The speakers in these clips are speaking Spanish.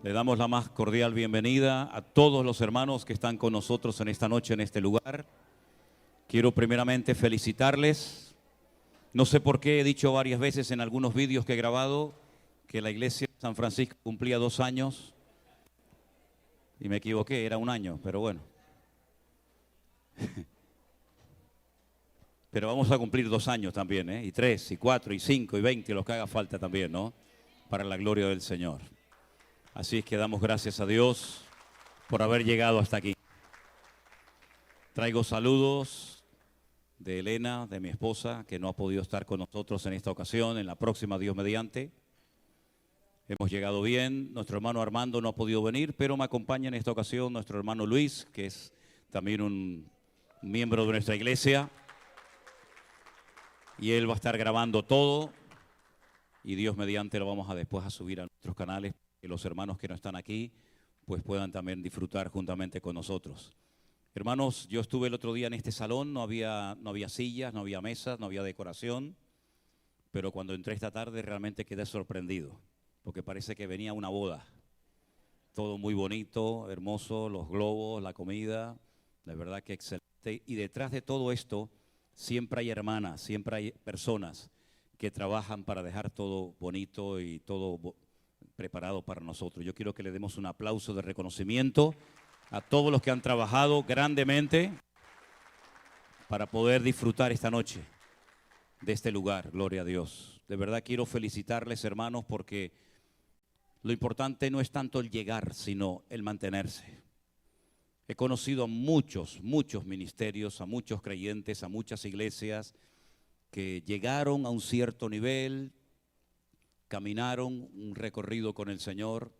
Le damos la más cordial bienvenida a todos los hermanos que están con nosotros en esta noche, en este lugar. Quiero primeramente felicitarles. No sé por qué he dicho varias veces en algunos vídeos que he grabado que la iglesia de San Francisco cumplía 2 años. Y me equivoqué, era 1 año, pero bueno. Pero vamos a cumplir 2 años también, ¿eh? Y 3, y 4, y 5, y 20, los que haga falta también, ¿no? Para la gloria del Señor. Así es que damos gracias a Dios por haber llegado hasta aquí. Traigo saludos de Elena, de mi esposa, que no ha podido estar con nosotros en esta ocasión, en la próxima, Dios mediante. Hemos llegado bien, nuestro hermano Armando no ha podido venir, pero me acompaña en esta ocasión nuestro hermano Luis, que es también un miembro de nuestra iglesia. Y él va a estar grabando todo y Dios mediante lo vamos a después a subir a nuestros canales, que los hermanos que no están aquí pues puedan también disfrutar juntamente con nosotros. Hermanos, yo estuve el otro día en este salón, no había sillas, no había mesas, no había decoración, pero cuando entré esta tarde realmente quedé sorprendido, porque parece que venía una boda. Todo muy bonito, hermoso, los globos, la comida, la verdad que excelente. Y detrás de todo esto siempre hay hermanas, siempre hay personas que trabajan para dejar todo bonito y todo preparado para nosotros. Yo quiero que le demos un aplauso de reconocimiento a todos los que han trabajado grandemente para poder disfrutar esta noche de este lugar. Gloria a Dios. De verdad quiero felicitarles, hermanos, porque lo importante no es tanto el llegar, sino el mantenerse. He conocido a muchos ministerios, a muchos creyentes, a muchas iglesias que llegaron a un cierto nivel, caminaron un recorrido con el Señor,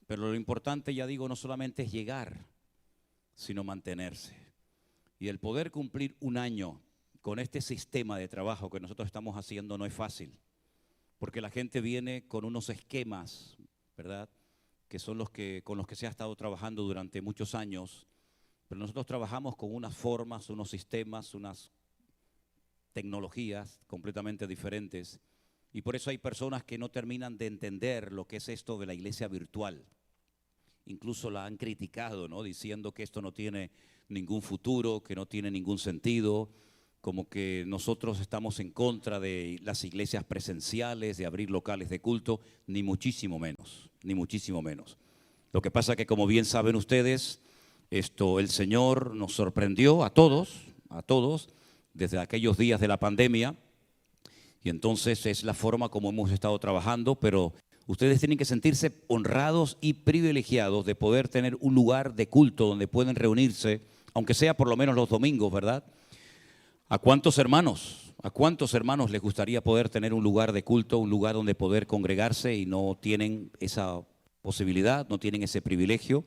pero lo importante, ya digo, no solamente es llegar, sino mantenerse. Y el poder cumplir 1 año con este sistema de trabajo que nosotros estamos haciendo no es fácil, porque la gente viene con unos esquemas, ¿verdad?, que son con los que se ha estado trabajando durante muchos años, pero nosotros trabajamos con unas formas, unos sistemas, unas tecnologías completamente diferentes. Y por eso hay personas que no terminan de entender lo que es esto de la iglesia virtual. Incluso la han criticado, ¿no?, diciendo que esto no tiene ningún futuro, que no tiene ningún sentido, como que nosotros estamos en contra de las iglesias presenciales, de abrir locales de culto, ni muchísimo menos, ni muchísimo menos. Lo que pasa que, como bien saben ustedes, el Señor nos sorprendió a todos, desde aquellos días de la pandemia. Y entonces es la forma como hemos estado trabajando, pero ustedes tienen que sentirse honrados y privilegiados de poder tener un lugar de culto donde pueden reunirse, aunque sea por lo menos los domingos, ¿verdad? ¿A cuántos hermanos les gustaría poder tener un lugar de culto, un lugar donde poder congregarse y no tienen esa posibilidad, no tienen ese privilegio,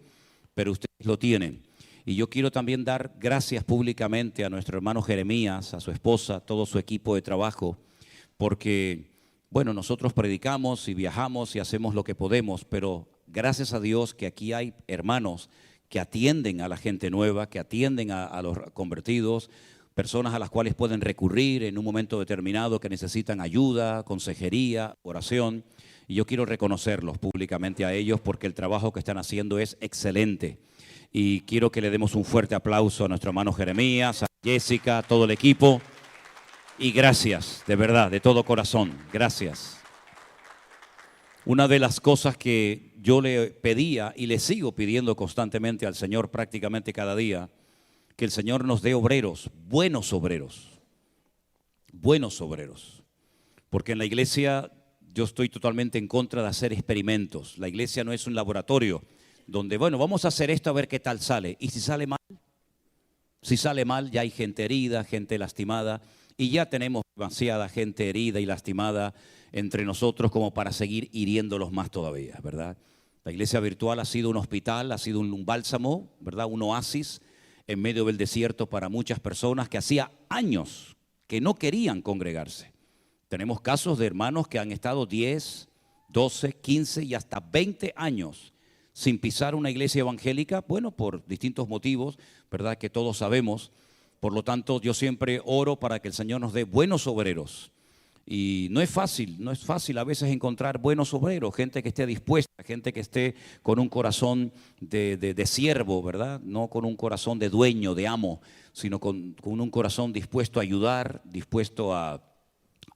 pero ustedes lo tienen? Y yo quiero también dar gracias públicamente a nuestro hermano Jeremías, a su esposa, a todo su equipo de trabajo, porque, bueno, nosotros predicamos y viajamos y hacemos lo que podemos, pero gracias a Dios que aquí hay hermanos que atienden a la gente nueva, que atienden a los convertidos, personas a las cuales pueden recurrir en un momento determinado que necesitan ayuda, consejería, oración. Y yo quiero reconocerlos públicamente a ellos porque el trabajo que están haciendo es excelente. Y quiero que le demos un fuerte aplauso a nuestro hermano Jeremías, a Jessica, a todo el equipo. Y gracias, de verdad, de todo corazón, gracias. Una de las cosas que yo le pedía y le sigo pidiendo constantemente al Señor prácticamente cada día, que el Señor nos dé obreros, buenos obreros, porque en la iglesia yo estoy totalmente en contra de hacer experimentos. La iglesia no es un laboratorio donde, bueno, vamos a hacer esto a ver qué tal sale. Y si sale mal, ya hay gente herida, gente lastimada, y ya tenemos demasiada gente herida y lastimada entre nosotros como para seguir hiriéndolos más todavía, ¿verdad? La iglesia virtual ha sido un hospital, ha sido un bálsamo, ¿verdad?, un oasis en medio del desierto para muchas personas que hacía años que no querían congregarse. Tenemos casos de hermanos que han estado 10, 12, 15 y hasta 20 años sin pisar una iglesia evangélica, bueno, por distintos motivos, ¿verdad?, que todos sabemos. Por lo tanto, yo siempre oro para que el Señor nos dé buenos obreros Y no es fácil a veces encontrar buenos obreros, gente que esté dispuesta, gente que esté con un corazón de siervo, ¿verdad? No con un corazón de dueño, de amo, sino con un corazón dispuesto a ayudar, dispuesto a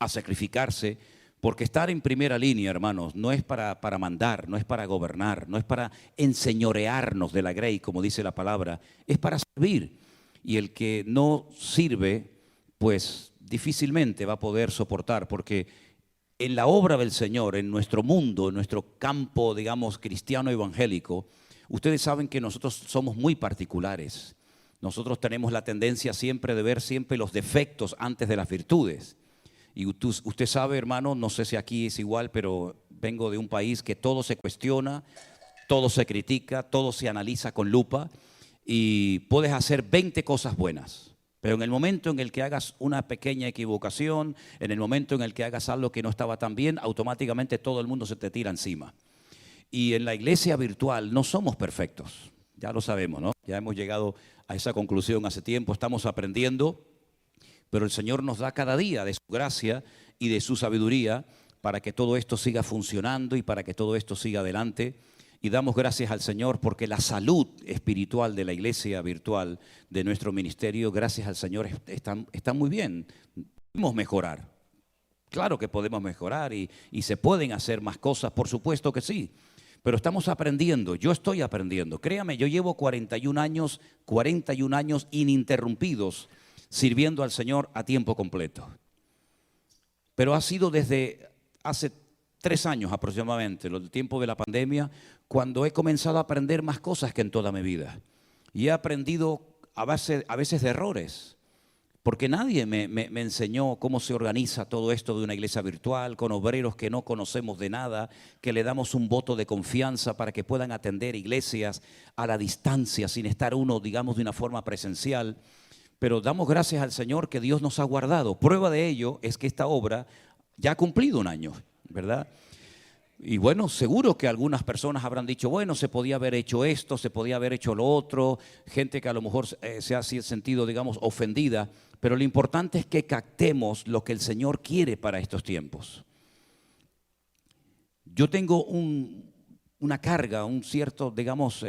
sacrificarse, porque estar en primera línea, hermanos, no es para mandar, no es para gobernar, no es para enseñorearnos de la grey, como dice la palabra, es para servir. Y el que no sirve, pues difícilmente va a poder soportar, porque en la obra del Señor, en nuestro mundo, en nuestro campo, digamos, cristiano evangélico, ustedes saben que nosotros somos muy particulares. Nosotros tenemos la tendencia siempre de ver siempre los defectos antes de las virtudes. Y usted sabe, hermano, no sé si aquí es igual, pero vengo de un país que todo se cuestiona, todo se critica, todo se analiza con lupa y puedes hacer 20 cosas buenas. Pero en el momento en el que hagas una pequeña equivocación, en el momento en el que hagas algo que no estaba tan bien, automáticamente todo el mundo se te tira encima. Y en la iglesia virtual no somos perfectos, ya lo sabemos, ¿no? Ya hemos llegado a esa conclusión hace tiempo, estamos aprendiendo, pero el Señor nos da cada día de su gracia y de su sabiduría para que todo esto siga funcionando y para que todo esto siga adelante. Y damos gracias al Señor porque la salud espiritual de la iglesia virtual, de nuestro ministerio, gracias al Señor, está muy bien. Podemos mejorar. Claro que podemos mejorar y se pueden hacer más cosas, por supuesto que sí. Pero estamos aprendiendo, yo estoy aprendiendo. Créame, yo llevo 41 años ininterrumpidos sirviendo al Señor a tiempo completo. Pero ha sido desde hace 3 años aproximadamente, el tiempo de la pandemia, cuando he comenzado a aprender más cosas que en toda mi vida. Y he aprendido a veces de errores, porque nadie me enseñó cómo se organiza todo esto de una iglesia virtual, con obreros que no conocemos de nada, que le damos un voto de confianza para que puedan atender iglesias a la distancia, sin estar uno, digamos, de una forma presencial. Pero damos gracias al Señor que Dios nos ha guardado. Prueba de ello es que esta obra ya ha cumplido 1 año, ¿verdad? Y bueno, seguro que algunas personas habrán dicho, bueno, se podía haber hecho esto, se podía haber hecho lo otro, gente que a lo mejor se ha sentido, digamos, ofendida, pero lo importante es que captemos lo que el Señor quiere para estos tiempos. Yo tengo una carga, un cierto, digamos,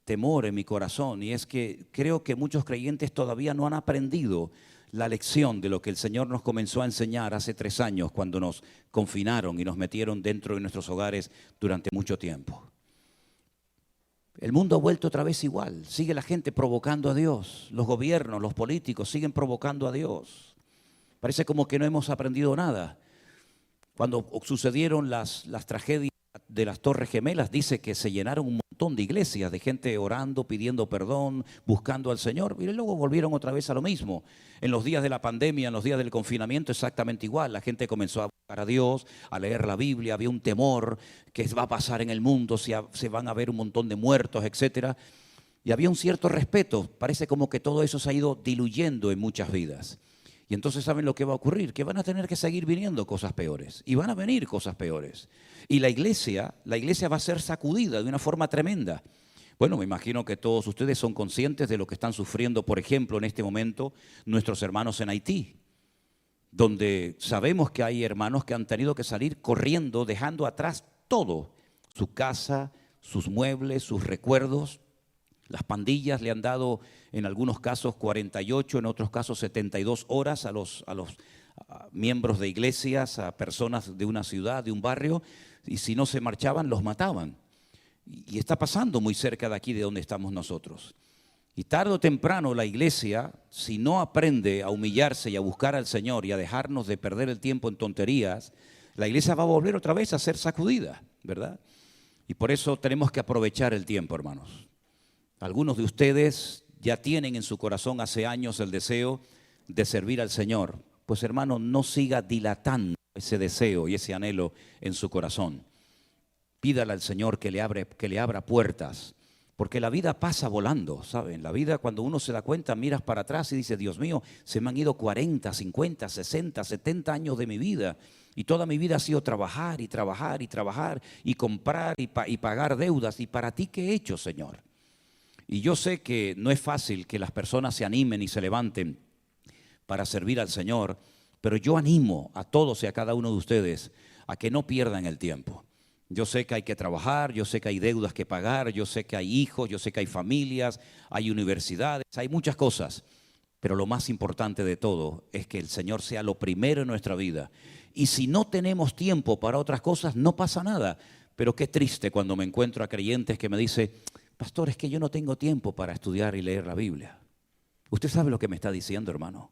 temor en mi corazón, y es que creo que muchos creyentes todavía no han aprendido la lección de lo que el Señor nos comenzó a enseñar hace 3 años cuando nos confinaron y nos metieron dentro de nuestros hogares durante mucho tiempo. El mundo ha vuelto otra vez igual, sigue la gente provocando a Dios, los gobiernos, los políticos siguen provocando a Dios. Parece como que no hemos aprendido nada. Cuando sucedieron las tragedias de las Torres Gemelas, dice que se llenaron un montón de iglesias, de gente orando, pidiendo perdón, buscando al Señor, y luego volvieron otra vez a lo mismo. En los días de la pandemia, en los días del confinamiento, exactamente igual. La gente comenzó a buscar a Dios, a leer la Biblia, había un temor que va a pasar en el mundo, se van a ver un montón de muertos, etcétera. Y había un cierto respeto, parece como que todo eso se ha ido diluyendo en muchas vidas. Y entonces ¿saben lo que va a ocurrir? Que van a tener que seguir viniendo cosas peores. Y van a venir cosas peores. Y la iglesia va a ser sacudida de una forma tremenda. Bueno, me imagino que todos ustedes son conscientes de lo que están sufriendo, por ejemplo, en este momento, nuestros hermanos en Haití, donde sabemos que hay hermanos que han tenido que salir corriendo, dejando atrás todo, su casa, sus muebles, sus recuerdos. Las pandillas le han dado en algunos casos 48, en otros casos 72 horas a los miembros de iglesias, a personas de una ciudad, de un barrio, y si no se marchaban, los mataban. Y está pasando muy cerca de aquí de donde estamos nosotros. Y tarde o temprano la iglesia, si no aprende a humillarse y a buscar al Señor y a dejarnos de perder el tiempo en tonterías, la iglesia va a volver otra vez a ser sacudida, ¿verdad? Y por eso tenemos que aprovechar el tiempo, hermanos. Algunos de ustedes ya tienen en su corazón hace años el deseo de servir al Señor. Pues hermano, no siga dilatando ese deseo y ese anhelo en su corazón. Pídale al Señor que le abra puertas, porque la vida pasa volando, ¿saben? La vida, cuando uno se da cuenta, miras para atrás y dice, Dios mío, se me han ido 40, 50, 60, 70 años de mi vida. Y toda mi vida ha sido trabajar y trabajar y trabajar y comprar y pagar deudas. ¿Y para ti qué he hecho, Señor? Y yo sé que no es fácil que las personas se animen y se levanten para servir al Señor, pero yo animo a todos y a cada uno de ustedes a que no pierdan el tiempo. Yo sé que hay que trabajar, yo sé que hay deudas que pagar, yo sé que hay hijos, yo sé que hay familias, hay universidades, hay muchas cosas. Pero lo más importante de todo es que el Señor sea lo primero en nuestra vida. Y si no tenemos tiempo para otras cosas, no pasa nada. Pero qué triste cuando me encuentro a creyentes que me dicen, pastor, es que yo no tengo tiempo para estudiar y leer la Biblia. Usted sabe lo que me está diciendo, hermano.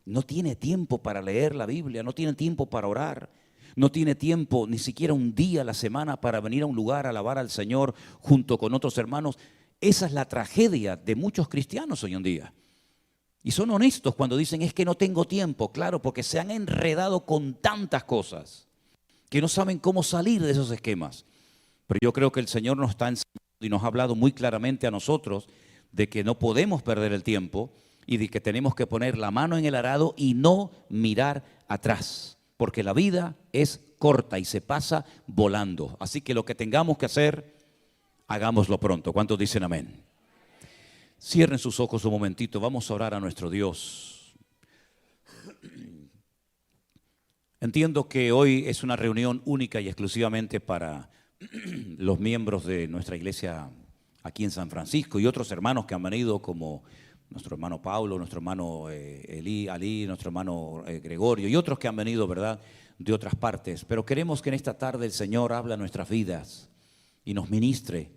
No tiene tiempo para leer la Biblia, no tiene tiempo para orar. No tiene tiempo ni siquiera un día a la semana para venir a un lugar a alabar al Señor junto con otros hermanos. Esa es la tragedia de muchos cristianos hoy en día. Y son honestos cuando dicen es que no tengo tiempo, claro, porque se han enredado con tantas cosas que no saben cómo salir de esos esquemas. Pero yo creo que el Señor nos está enseñando y nos ha hablado muy claramente a nosotros de que no podemos perder el tiempo y de que tenemos que poner la mano en el arado y no mirar atrás, porque la vida es corta y se pasa volando. Así que lo que tengamos que hacer, hagámoslo pronto. ¿Cuántos dicen amén? Cierren sus ojos un momentito, vamos a orar a nuestro Dios. Entiendo que hoy es una reunión única y exclusivamente para los miembros de nuestra iglesia aquí en San Francisco y otros hermanos que han venido como nuestro hermano Pablo, nuestro hermano Ali, nuestro hermano Gregorio y otros que han venido, ¿verdad?, de otras partes. Pero queremos que en esta tarde el Señor hable a nuestras vidas y nos ministre.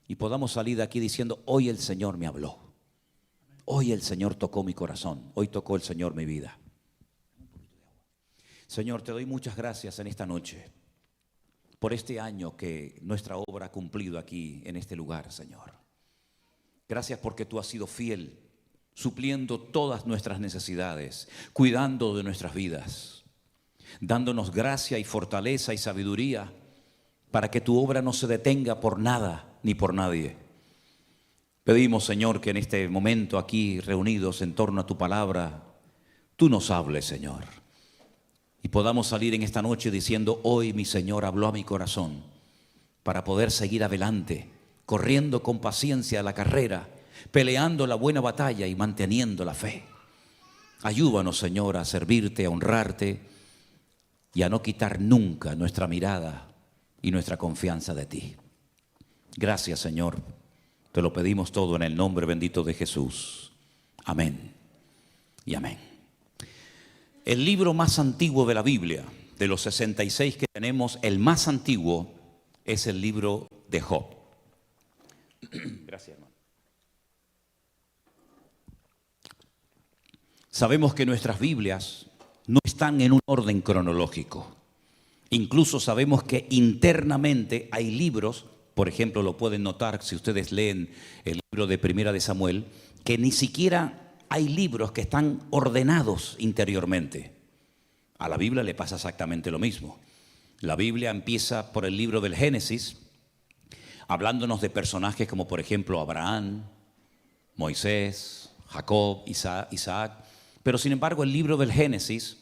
Y podamos salir de aquí diciendo, hoy el Señor me habló. Hoy el Señor tocó mi corazón. Hoy tocó el Señor mi vida. Señor, te doy muchas gracias en esta noche por este año que nuestra obra ha cumplido aquí en este lugar, Señor. Gracias porque tú has sido fiel, supliendo todas nuestras necesidades, cuidando de nuestras vidas, dándonos gracia y fortaleza y sabiduría para que tu obra no se detenga por nada ni por nadie. Pedimos, Señor, que en este momento aquí reunidos en torno a tu palabra, tú nos hables, Señor, y podamos salir en esta noche diciendo, hoy mi Señor habló a mi corazón para poder seguir adelante, corriendo con paciencia la carrera, peleando la buena batalla y manteniendo la fe. Ayúdanos, Señor, a servirte, a honrarte y a no quitar nunca nuestra mirada y nuestra confianza de ti. Gracias, Señor. Te lo pedimos todo en el nombre bendito de Jesús. Amén y amén. El libro más antiguo de la Biblia, de los 66 que tenemos, el más antiguo es el libro de Job. Gracias, hermano. Sabemos que nuestras Biblias no están en un orden cronológico. Incluso sabemos que internamente hay libros, por ejemplo, lo pueden notar si ustedes leen el libro de Primera de Samuel, que ni siquiera hay libros que están ordenados interiormente. A la Biblia le pasa exactamente lo mismo. La Biblia empieza por el libro del Génesis, hablándonos de personajes como por ejemplo Abraham, Moisés, Jacob, Isaac. Pero sin embargo el libro del Génesis,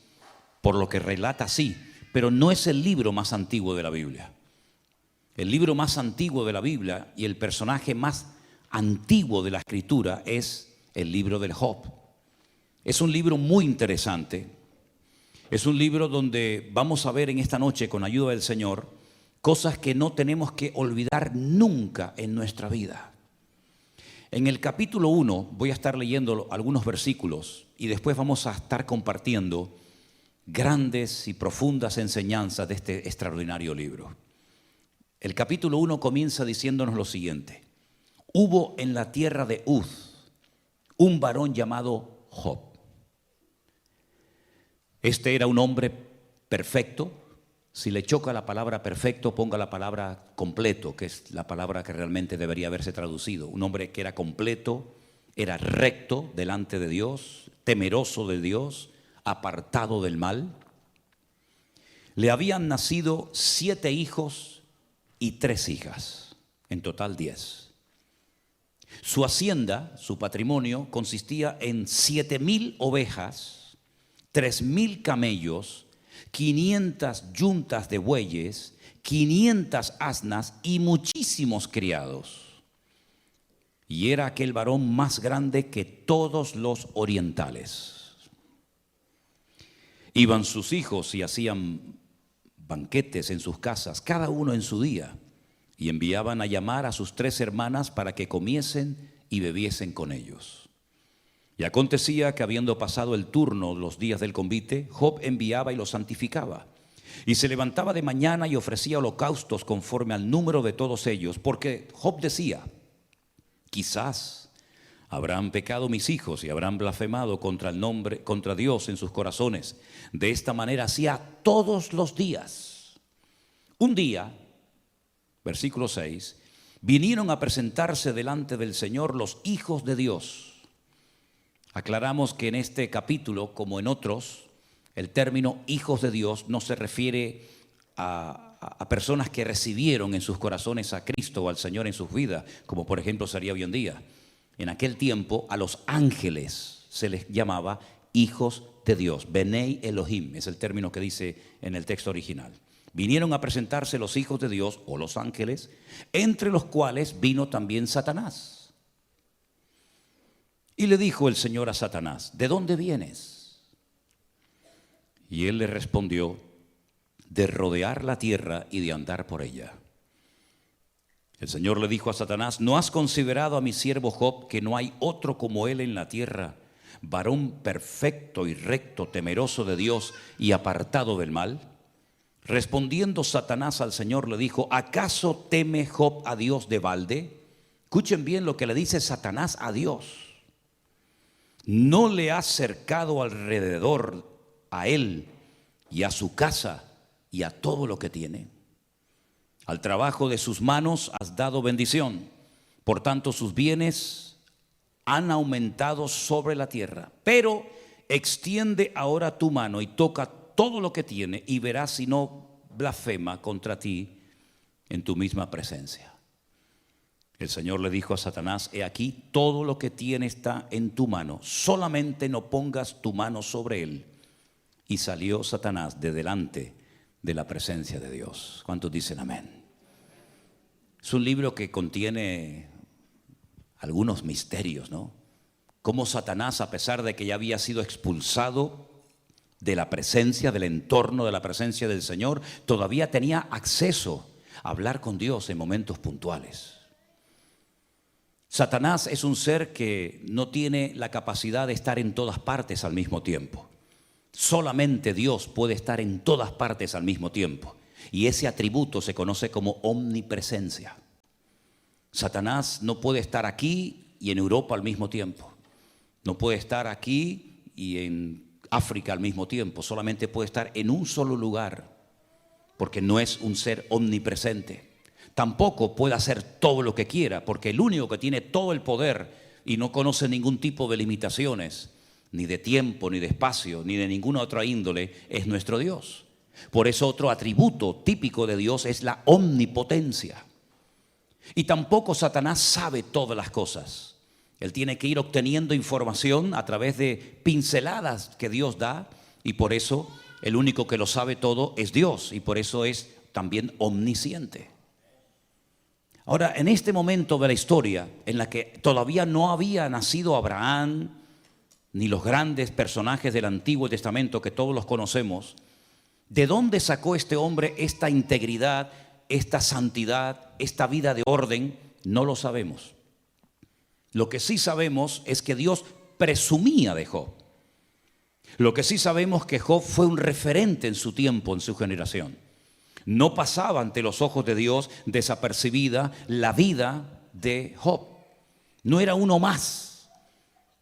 por lo que relata sí, pero no es el libro más antiguo de la Biblia. El libro más antiguo de la Biblia y el personaje más antiguo de la Escritura es el libro del Job. Es un libro muy interesante. Es un libro donde vamos a ver en esta noche, con ayuda del Señor, cosas que no tenemos que olvidar nunca en nuestra vida. En el capítulo 1 voy a estar leyendo algunos versículos y después vamos a estar compartiendo grandes y profundas enseñanzas de este extraordinario libro. El capítulo 1 comienza diciéndonos lo siguiente. Hubo en la tierra de Uz un varón llamado Job. Este era un hombre perfecto. Si le choca la palabra perfecto, ponga la palabra completo, que es la palabra que realmente debería haberse traducido. Un hombre que era completo, era recto delante de Dios, temeroso de Dios, apartado del mal. Le habían nacido 7 hijos y 3 hijas, en total 10. Su hacienda, su patrimonio, consistía en 7,000 ovejas, 3,000 camellos, 500 yuntas de bueyes, 500 asnas y muchísimos criados. Y era aquel varón más grande que todos los orientales. Iban sus hijos y hacían banquetes en sus casas, cada uno en su día, y enviaban a llamar a sus 3 hermanas para que comiesen y bebiesen con ellos. Y acontecía que habiendo pasado el turno los días del convite, Job enviaba y los santificaba. Y se levantaba de mañana y ofrecía holocaustos conforme al número de todos ellos, porque Job decía: quizás habrán pecado mis hijos y habrán blasfemado contra Dios en sus corazones. De esta manera hacía todos los días. Un día, versículo 6, vinieron a presentarse delante del Señor los hijos de Dios. Aclaramos que en este capítulo, como en otros, el término hijos de Dios no se refiere a personas que recibieron en sus corazones a Cristo o al Señor en sus vidas, como por ejemplo sería hoy en día. En aquel tiempo a los ángeles se les llamaba hijos de Dios. Benei Elohim es el término que dice en el texto original. Vinieron a presentarse los hijos de Dios o los ángeles, entre los cuales vino también Satanás. Y le dijo el Señor a Satanás: ¿de dónde vienes? Y él le respondió: de rodear la tierra y de andar por ella. El Señor le dijo a Satanás: ¿no has considerado a mi siervo Job, que no hay otro como él en la tierra, varón perfecto y recto, temeroso de Dios y apartado del mal? Respondiendo Satanás al Señor le dijo: ¿acaso teme Job a Dios de balde? Escuchen bien lo que le dice Satanás a Dios. ¿No le has cercado alrededor a él y a su casa y a todo lo que tiene? Al trabajo de sus manos has dado bendición, por tanto sus bienes han aumentado sobre la tierra. Pero extiende ahora tu mano y toca todo lo que tiene, y verás si no blasfema contra ti en tu misma presencia. El Señor le dijo a Satanás: he aquí, todo lo que tiene está en tu mano, solamente no pongas tu mano sobre él. Y salió Satanás de delante de la presencia de Dios. ¿Cuántos dicen amén? Es un libro que contiene algunos misterios, ¿no? Cómo Satanás, a pesar de que ya había sido expulsado de la presencia, del entorno de la presencia del Señor, todavía tenía acceso a hablar con Dios en momentos puntuales. Satanás es un ser que no tiene la capacidad de estar en todas partes al mismo tiempo. Solamente Dios puede estar en todas partes al mismo tiempo. Y ese atributo se conoce como omnipresencia. Satanás no puede estar aquí y en Europa al mismo tiempo. No puede estar aquí y en África al mismo tiempo. Solamente puede estar en un solo lugar, porque no es un ser omnipresente. Tampoco puede hacer todo lo que quiera, porque el único que tiene todo el poder y no conoce ningún tipo de limitaciones, ni de tiempo, ni de espacio, ni de ninguna otra índole, es nuestro Dios. Por eso otro atributo típico de Dios es la omnipotencia. Y tampoco Satanás sabe todas las cosas. Él tiene que ir obteniendo información a través de pinceladas que Dios da, y por eso el único que lo sabe todo es Dios, y por eso es también omnisciente. Ahora, en este momento de la historia en la que todavía no había nacido Abraham, ni los grandes personajes del Antiguo Testamento que todos los conocemos, ¿de dónde sacó este hombre esta integridad, esta santidad, esta vida de orden? No lo sabemos. Lo que sí sabemos es que Dios presumía de Job. Lo que sí sabemos es que Job fue un referente en su tiempo, en su generación. No pasaba ante los ojos de Dios desapercibida la vida de Job. No era uno más,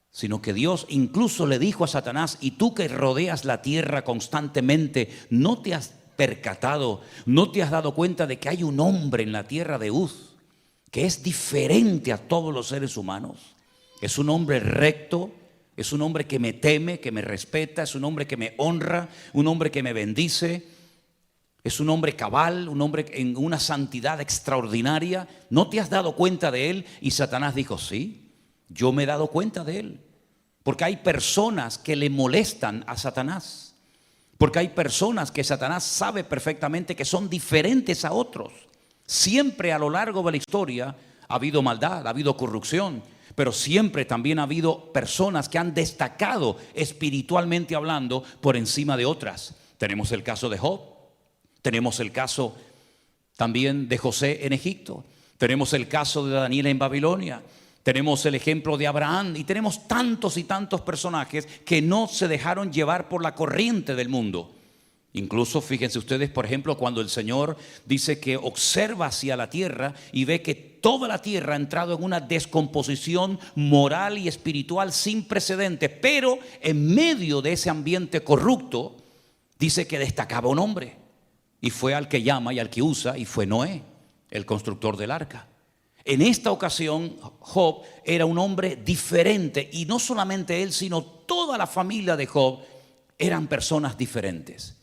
sino que Dios incluso le dijo a Satanás: y tú que rodeas la tierra constantemente, ¿no te has percatado, no te has dado cuenta de que hay un hombre en la tierra de Uz que es diferente a todos los seres humanos? Es un hombre recto, es un hombre que me teme, que me respeta, es un hombre que me honra, un hombre que me bendice, es un hombre cabal, un hombre en una santidad extraordinaria. ¿No te has dado cuenta de él? Y Satanás dijo: sí, yo me he dado cuenta de él. Porque hay personas que le molestan a Satanás. Porque hay personas que Satanás sabe perfectamente que son diferentes a otros. Siempre a lo largo de la historia ha habido maldad, ha habido corrupción. Pero siempre también ha habido personas que han destacado espiritualmente hablando por encima de otras. Tenemos el caso de Job, tenemos el caso también de José en Egipto, tenemos el caso de Daniel en Babilonia, tenemos el ejemplo de Abraham y tenemos tantos y tantos personajes que no se dejaron llevar por la corriente del mundo. Incluso fíjense ustedes, por ejemplo, cuando el Señor dice que observa hacia la tierra y ve que toda la tierra ha entrado en una descomposición moral y espiritual sin precedentes, pero en medio de ese ambiente corrupto, dice que destacaba un hombre, y fue al que llama y al que usa, y fue Noé, el constructor del arca. En esta ocasión, Job era un hombre diferente, y no solamente él, sino toda la familia de Job eran personas diferentes.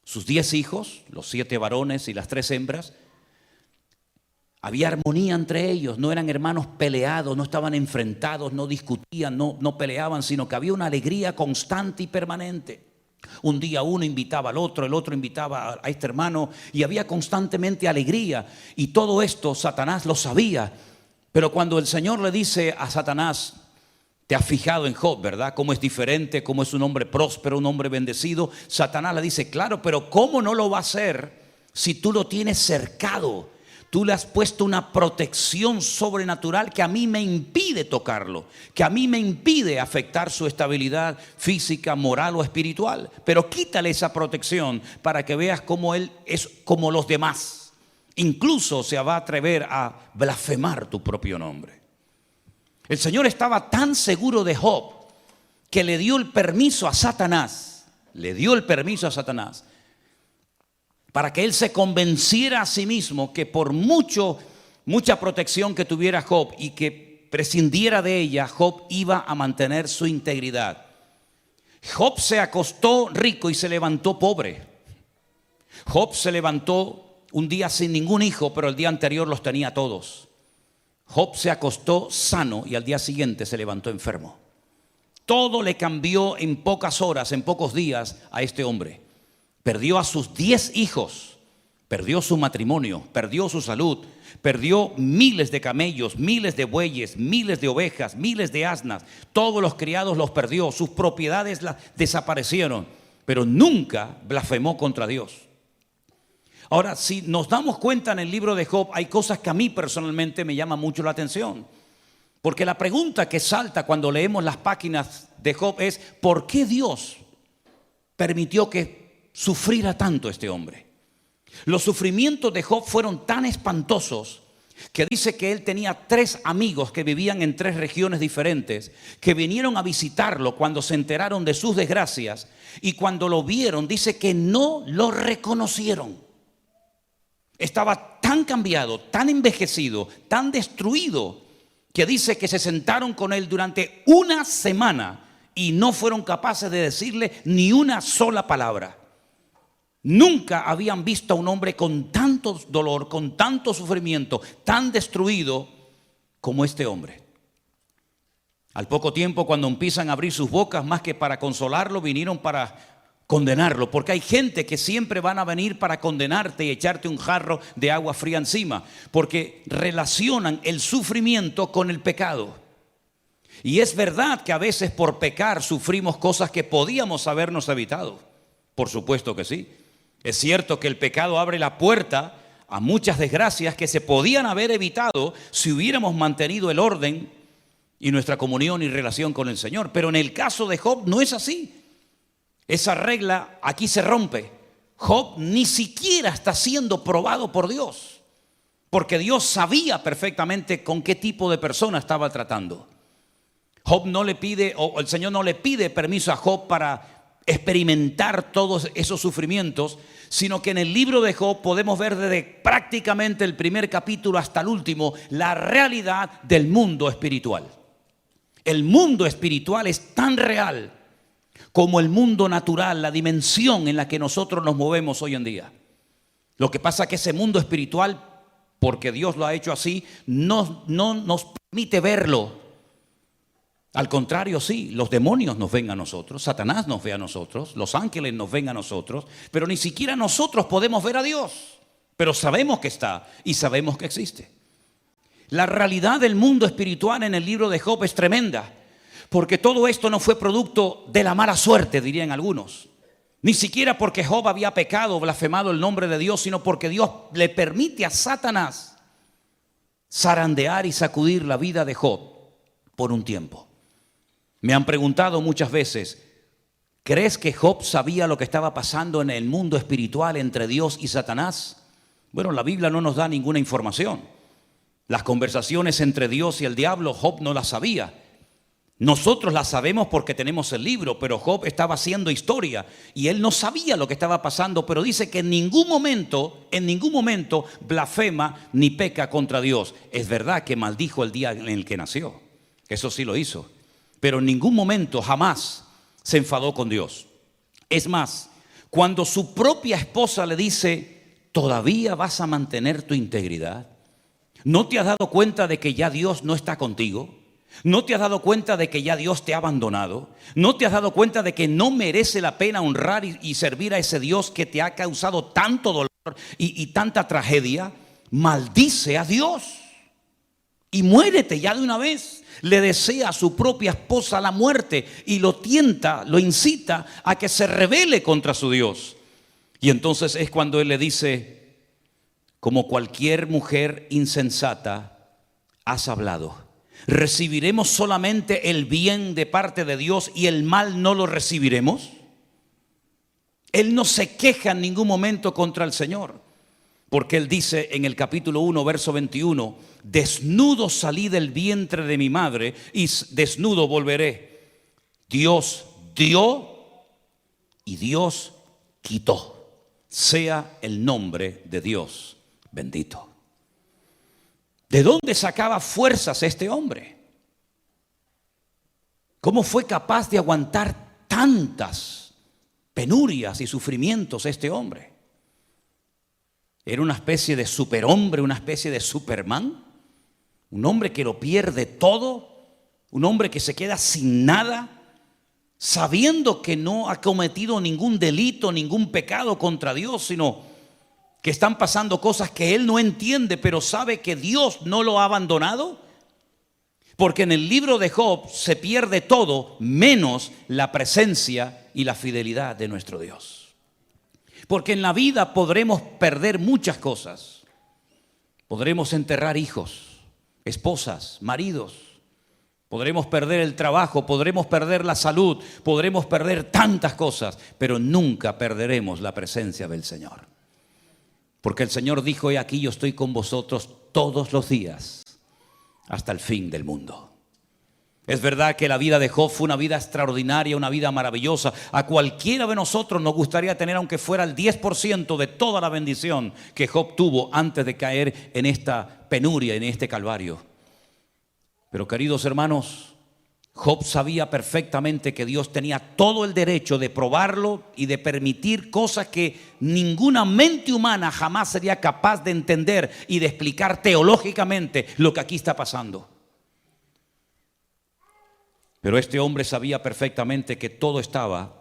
Sus 10 hijos, los 7 varones y las 3 hembras, había armonía entre ellos, no eran hermanos peleados, no estaban enfrentados, no discutían, no peleaban, sino que había una alegría constante y permanente. Un día uno invitaba al otro, el otro invitaba a este hermano y había constantemente alegría. Y todo esto Satanás lo sabía. Pero cuando el Señor le dice a Satanás: te has fijado en Job, ¿verdad? Cómo es diferente, cómo es un hombre próspero, un hombre bendecido. Satanás le dice: claro, pero ¿cómo no lo va a hacer si tú lo tienes cercado? Tú le has puesto una protección sobrenatural que a mí me impide tocarlo, que a mí me impide afectar su estabilidad física, moral o espiritual. Pero quítale esa protección para que veas cómo él es como los demás. Incluso se va a atrever a blasfemar tu propio nombre. El Señor estaba tan seguro de Job que le dio el permiso a Satanás, para que él se convenciera a sí mismo que por mucha protección que tuviera Job y que prescindiera de ella, Job iba a mantener su integridad. Job se acostó rico y se levantó pobre. Job se levantó un día sin ningún hijo, pero el día anterior los tenía todos. Job se acostó sano y al día siguiente se levantó enfermo. Todo le cambió en pocas horas, en pocos días a este hombre. Perdió a sus 10 hijos, perdió su matrimonio, perdió su salud, perdió miles de camellos, miles de bueyes, miles de ovejas, miles de asnas. Todos los criados los perdió, sus propiedades desaparecieron, pero nunca blasfemó contra Dios. Ahora, si nos damos cuenta en el libro de Job, hay cosas que a mí personalmente me llaman mucho la atención. Porque la pregunta que salta cuando leemos las páginas de Job es: ¿por qué Dios permitió que sufriera tanto este hombre? Los sufrimientos de Job fueron tan espantosos que dice que él tenía 3 amigos que vivían en 3 regiones diferentes, que vinieron a visitarlo cuando se enteraron de sus desgracias, y cuando lo vieron dice que no lo reconocieron. Estaba tan cambiado, tan envejecido, tan destruido, que dice que se sentaron con él durante una semana y no fueron capaces de decirle ni una sola palabra. Nunca habían visto a un hombre con tanto dolor, con tanto sufrimiento, tan destruido como este hombre. Al poco tiempo, cuando empiezan a abrir sus bocas, más que para consolarlo, vinieron para condenarlo, porque hay gente que siempre van a venir para condenarte y echarte un jarro de agua fría encima, porque relacionan el sufrimiento con el pecado. Y es verdad que a veces por pecar sufrimos cosas que podíamos habernos evitado. Por supuesto que sí. Es cierto que el pecado abre la puerta a muchas desgracias que se podían haber evitado si hubiéramos mantenido el orden y nuestra comunión y relación con el Señor. Pero en el caso de Job no es así. Esa regla aquí se rompe. Job ni siquiera está siendo probado por Dios, porque Dios sabía perfectamente con qué tipo de persona estaba tratando. Job no le pide, o el Señor no le pide permiso a Job para experimentar todos esos sufrimientos, sino que en el libro de Job podemos ver desde prácticamente el primer capítulo hasta el último la realidad del mundo espiritual. El mundo espiritual es tan real como el mundo natural, la dimensión en la que nosotros nos movemos hoy en día. Lo que pasa es que ese mundo espiritual, porque Dios lo ha hecho así, no nos permite verlo. Al contrario, sí, los demonios nos ven a nosotros, Satanás nos ve a nosotros, los ángeles nos ven a nosotros, pero ni siquiera nosotros podemos ver a Dios. Pero sabemos que está y sabemos que existe. La realidad del mundo espiritual en el libro de Job es tremenda, porque todo esto no fue producto de la mala suerte, dirían algunos. Ni siquiera porque Job había pecado o blasfemado el nombre de Dios, sino porque Dios le permite a Satanás zarandear y sacudir la vida de Job por un tiempo. Me han preguntado muchas veces, ¿crees que Job sabía lo que estaba pasando en el mundo espiritual entre Dios y Satanás? Bueno, la Biblia no nos da ninguna información. Las conversaciones entre Dios y el diablo, Job no las sabía. Nosotros las sabemos porque tenemos el libro, pero Job estaba haciendo historia y él no sabía lo que estaba pasando, pero dice que en ningún momento blasfema ni peca contra Dios. Es verdad que maldijo el día en el que nació, eso sí lo hizo, pero en ningún momento, jamás se enfadó con Dios. Es más, cuando su propia esposa le dice, ¿todavía vas a mantener tu integridad? ¿No te has dado cuenta de que ya Dios no está contigo? ¿No te has dado cuenta de que ya Dios te ha abandonado? ¿No te has dado cuenta de que no merece la pena honrar y servir a ese Dios que te ha causado tanto dolor y tanta tragedia? Maldice a Dios y muérete ya de una vez. Le desea a su propia esposa la muerte y lo tienta, lo incita a que se rebele contra su Dios. Y entonces es cuando él le dice, como cualquier mujer insensata, has hablado. ¿Recibiremos solamente el bien de parte de Dios y el mal no lo recibiremos? Él no se queja en ningún momento contra el Señor, porque él dice en el capítulo 1, verso 21, desnudo salí del vientre de mi madre y desnudo volveré. Dios dio y Dios quitó. Sea el nombre de Dios bendito. ¿De dónde sacaba fuerzas este hombre? ¿Cómo fue capaz de aguantar tantas penurias y sufrimientos este hombre? ¿Era una especie de superhombre, una especie de Superman? ¿Un hombre que lo pierde todo? ¿Un hombre que se queda sin nada? Sabiendo que no ha cometido ningún delito, ningún pecado contra Dios, sino que están pasando cosas que él no entiende, pero sabe que Dios no lo ha abandonado. Porque en el libro de Job se pierde todo menos la presencia y la fidelidad de nuestro Dios. Porque en la vida podremos perder muchas cosas. Podremos enterrar hijos, esposas, maridos. Podremos perder el trabajo, podremos perder la salud, podremos perder tantas cosas, pero nunca perderemos la presencia del Señor. Porque el Señor dijo, he aquí yo estoy con vosotros todos los días hasta el fin del mundo. Es verdad que la vida de Job fue una vida extraordinaria, una vida maravillosa. A cualquiera de nosotros nos gustaría tener, aunque fuera el 10% de toda la bendición que Job tuvo antes de caer en esta penuria, en este calvario. Pero queridos hermanos, Job sabía perfectamente que Dios tenía todo el derecho de probarlo y de permitir cosas que ninguna mente humana jamás sería capaz de entender y de explicar teológicamente lo que aquí está pasando. Pero este hombre sabía perfectamente que todo estaba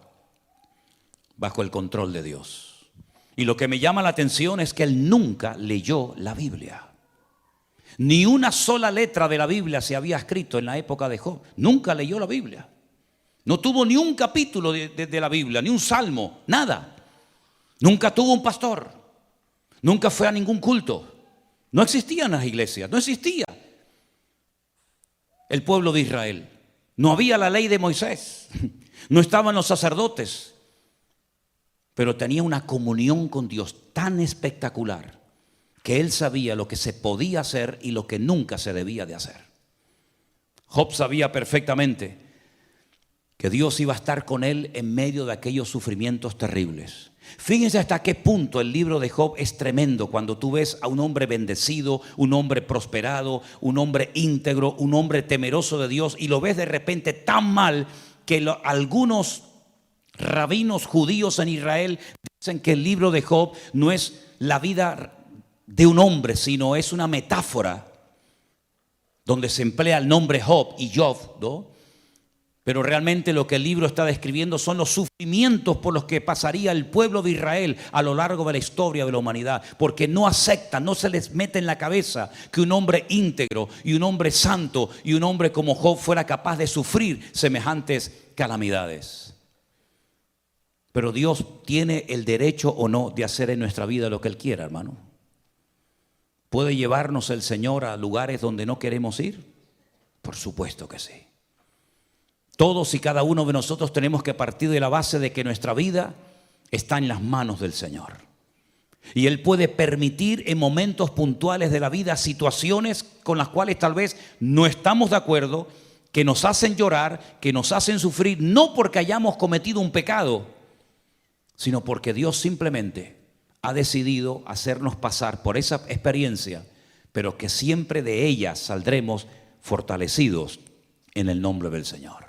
bajo el control de Dios. Y lo que me llama la atención es que él nunca leyó la Biblia. Ni una sola letra de la Biblia se había escrito en la época de Job. Nunca leyó la Biblia. No tuvo ni un capítulo de la Biblia, ni un salmo, nada. Nunca tuvo un pastor. Nunca fue a ningún culto. No existían las iglesias, no existía el pueblo de Israel. No había la ley de Moisés. No estaban los sacerdotes. Pero tenía una comunión con Dios tan espectacular que él sabía lo que se podía hacer y lo que nunca se debía de hacer. Job sabía perfectamente que Dios iba a estar con él en medio de aquellos sufrimientos terribles. Fíjense hasta qué punto el libro de Job es tremendo cuando tú ves a un hombre bendecido, un hombre prosperado, un hombre íntegro, un hombre temeroso de Dios, y lo ves de repente tan mal que algunos rabinos judíos en Israel dicen que el libro de Job no es la vida de un hombre, sino es una metáfora donde se emplea el nombre Job y Job, ¿no? Pero realmente lo que el libro está describiendo son los sufrimientos por los que pasaría el pueblo de Israel a lo largo de la historia de la humanidad, porque no aceptan, no se les mete en la cabeza que un hombre íntegro y un hombre santo y un hombre como Job fuera capaz de sufrir semejantes calamidades. Pero Dios tiene el derecho o no de hacer en nuestra vida lo que Él quiera, hermano. ¿Puede llevarnos el Señor a lugares donde no queremos ir? Por supuesto que sí. Todos y cada uno de nosotros tenemos que partir de la base de que nuestra vida está en las manos del Señor. Y Él puede permitir en momentos puntuales de la vida situaciones con las cuales tal vez no estamos de acuerdo, que nos hacen llorar, que nos hacen sufrir, no porque hayamos cometido un pecado, sino porque Dios simplemente ha decidido hacernos pasar por esa experiencia, pero que siempre de ella saldremos fortalecidos en el nombre del Señor.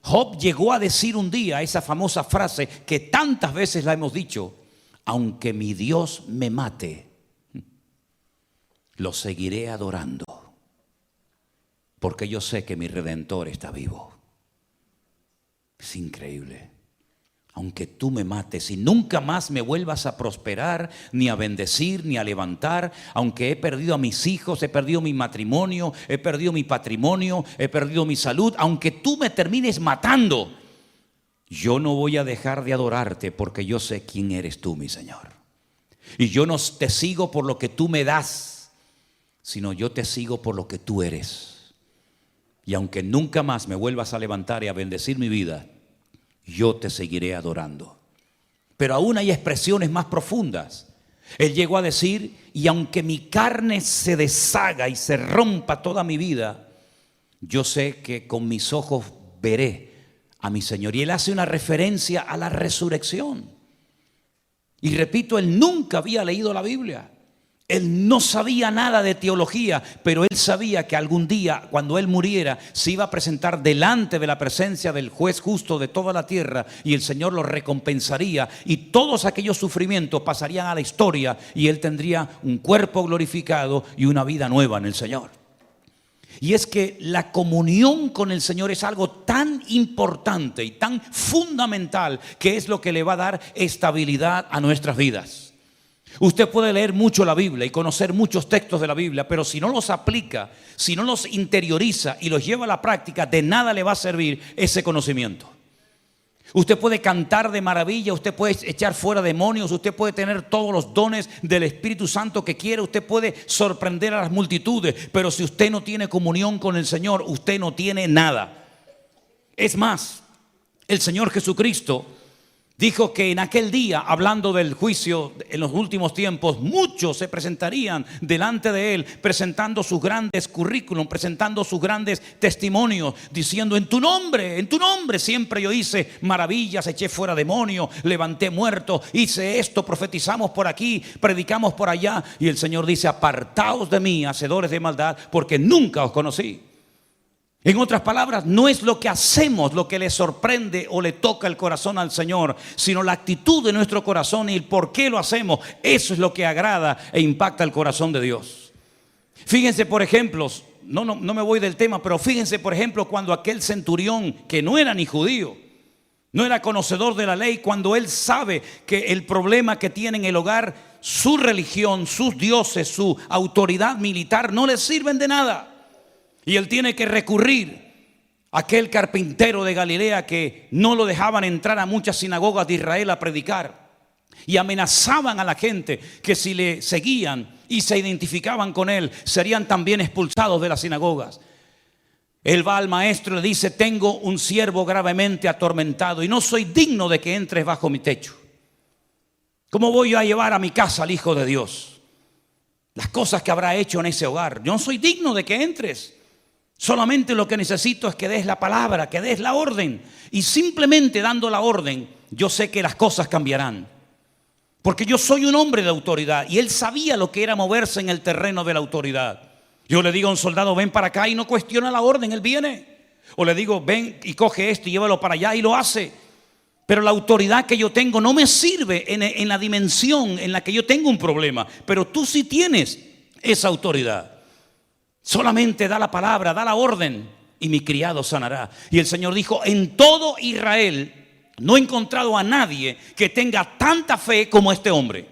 Job llegó a decir un día esa famosa frase que tantas veces la hemos dicho: aunque mi Dios me mate, lo seguiré adorando, porque yo sé que mi Redentor está vivo. Es increíble. Aunque tú me mates y nunca más me vuelvas a prosperar, ni a bendecir, ni a levantar, aunque he perdido a mis hijos, he perdido mi matrimonio, he perdido mi patrimonio, he perdido mi salud, aunque tú me termines matando, yo no voy a dejar de adorarte, porque yo sé quién eres tú, mi Señor. Y yo no te sigo por lo que tú me das, sino yo te sigo por lo que tú eres. Y aunque nunca más me vuelvas a levantar y a bendecir mi vida, yo te seguiré adorando. Pero aún hay expresiones más profundas. Él llegó a decir: y aunque mi carne se deshaga y se rompa toda mi vida, yo sé que con mis ojos veré a mi Señor. Y él hace una referencia a la resurrección. Y repito, él nunca había leído la Biblia. Él no sabía nada de teología, pero él sabía que algún día, cuando él muriera, se iba a presentar delante de la presencia del juez justo de toda la tierra, y el Señor lo recompensaría, y todos aquellos sufrimientos pasarían a la historia, y él tendría un cuerpo glorificado y una vida nueva en el Señor. Y es que la comunión con el Señor es algo tan importante y tan fundamental, que es lo que le va a dar estabilidad a nuestras vidas. Usted puede leer mucho la Biblia y conocer muchos textos de la Biblia, pero si no los aplica, si no los interioriza y los lleva a la práctica, de nada le va a servir ese conocimiento. Usted puede cantar de maravilla, usted puede echar fuera demonios, usted puede tener todos los dones del Espíritu Santo que quiera, usted puede sorprender a las multitudes, pero si usted no tiene comunión con el Señor, usted no tiene nada. Es más, el Señor Jesucristo dijo que en aquel día, hablando del juicio en los últimos tiempos, muchos se presentarían delante de él, presentando sus grandes currículum, presentando sus grandes testimonios, diciendo: en tu nombre siempre yo hice maravillas, eché fuera demonios, levanté muertos, hice esto, profetizamos por aquí, predicamos por allá. Y el Señor dice: apartaos de mí, hacedores de maldad, porque nunca os conocí. En otras palabras, no es lo que hacemos lo que le sorprende o le toca el corazón al Señor, sino la actitud de nuestro corazón y el por qué lo hacemos. Eso es lo que agrada e impacta el corazón de Dios. Fíjense, por ejemplo, no me voy del tema, pero fíjense, por ejemplo, cuando aquel centurión, que no era ni judío, no era conocedor de la ley, cuando él sabe que el problema que tiene en el hogar, su religión, sus dioses, su autoridad militar no le sirven de nada. Y él tiene que recurrir a aquel carpintero de Galilea que no lo dejaban entrar a muchas sinagogas de Israel a predicar. Y amenazaban a la gente que si le seguían y se identificaban con él, serían también expulsados de las sinagogas. Él va al maestro y le dice: tengo un siervo gravemente atormentado y no soy digno de que entres bajo mi techo. ¿Cómo voy a llevar a mi casa al Hijo de Dios? Las cosas que habrá hecho en ese hogar. Yo no soy digno de que entres. Solamente lo que necesito es que des la palabra, que des la orden. Y simplemente dando la orden, yo sé que las cosas cambiarán. Porque yo soy un hombre de autoridad. Y él sabía lo que era moverse en el terreno de la autoridad. Yo le digo a un soldado: ven para acá, y no cuestiona la orden, él viene. O le digo: ven y coge esto y llévalo para allá, y lo hace. Pero la autoridad que yo tengo no me sirve en la dimensión en la que yo tengo un problema. Pero tú sí tienes esa autoridad. Solamente da la palabra, da la orden y mi criado sanará. Y el Señor dijo, en todo Israel no he encontrado a nadie que tenga tanta fe como este hombre.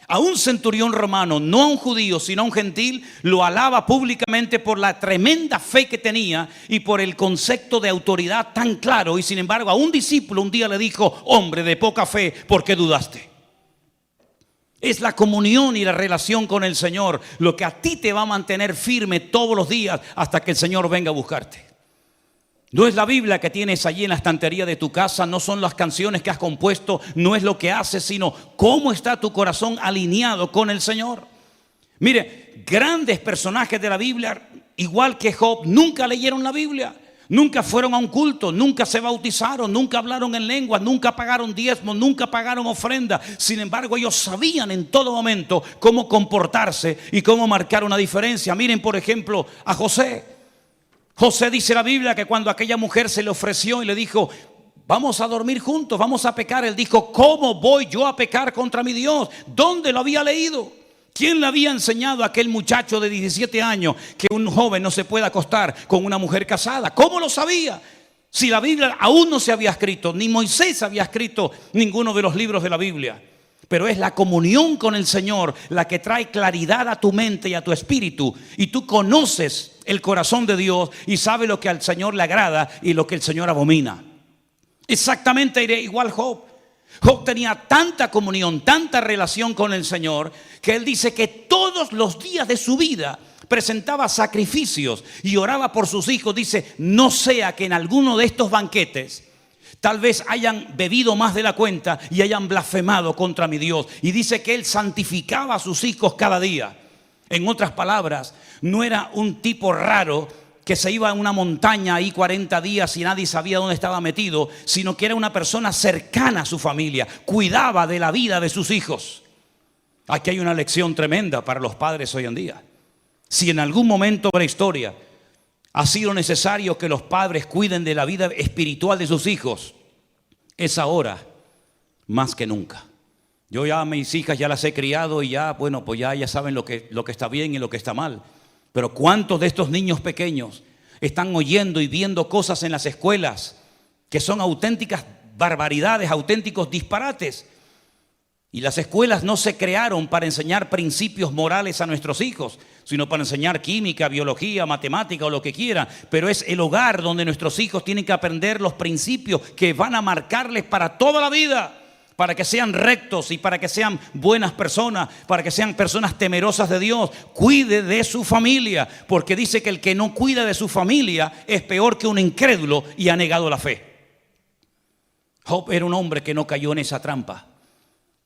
A un centurión romano, no a un judío, sino a un gentil, lo alaba públicamente por la tremenda fe que tenía y por el concepto de autoridad tan claro. Y sin embargo, a un discípulo un día le dijo, hombre de poca fe, ¿por qué dudaste? Es la comunión y la relación con el Señor lo que a ti te va a mantener firme todos los días hasta que el Señor venga a buscarte. No es la Biblia que tienes allí en la estantería de tu casa, no son las canciones que has compuesto, no es lo que haces, sino cómo está tu corazón alineado con el Señor. Mire, grandes personajes de la Biblia, igual que Job, nunca leyeron la Biblia, nunca fueron a un culto, nunca se bautizaron, nunca hablaron en lenguas, nunca pagaron diezmos, nunca pagaron ofrenda. Sin embargo, ellos sabían en todo momento cómo comportarse y cómo marcar una diferencia. Miren, por ejemplo, a José. José, dice la Biblia, que cuando aquella mujer se le ofreció y le dijo, vamos a dormir juntos, vamos a pecar, él dijo, ¿cómo voy yo a pecar contra mi Dios? ¿Dónde lo había leído? ¿Quién le había enseñado a aquel muchacho de 17 años que un joven no se puede acostar con una mujer casada? ¿Cómo lo sabía? Si la Biblia aún no se había escrito, ni Moisés había escrito ninguno de los libros de la Biblia. Pero es la comunión con el Señor la que trae claridad a tu mente y a tu espíritu. Y tú conoces el corazón de Dios y sabes lo que al Señor le agrada y lo que el Señor abomina. Exactamente igual Job. Job tenía tanta comunión, tanta relación con el Señor, que él dice que todos los días de su vida presentaba sacrificios y oraba por sus hijos. Dice, no sea que en alguno de estos banquetes tal vez hayan bebido más de la cuenta y hayan blasfemado contra mi Dios. Y dice que él santificaba a sus hijos cada día. En otras palabras, no era un tipo raro que se iba a una montaña ahí 40 días y nadie sabía dónde estaba metido, sino que era una persona cercana a su familia, cuidaba de la vida de sus hijos. Aquí hay una lección tremenda para los padres hoy en día. Si en algún momento de la historia ha sido necesario que los padres cuiden de la vida espiritual de sus hijos, es ahora más que nunca. Yo ya a mis hijas ya las he criado y ya, bueno, pues ya saben lo que está bien y lo que está mal. Pero ¿cuántos de estos niños pequeños están oyendo y viendo cosas en las escuelas que son auténticas barbaridades, auténticos disparates? Y las escuelas no se crearon para enseñar principios morales a nuestros hijos, sino para enseñar química, biología, matemática o lo que quieran. Pero es el hogar donde nuestros hijos tienen que aprender los principios que van a marcarles para toda la vida, para que sean rectos y para que sean buenas personas, para que sean personas temerosas de Dios. Cuide de su familia, porque dice que el que no cuida de su familia es peor que un incrédulo y ha negado la fe. Job era un hombre que no cayó en esa trampa.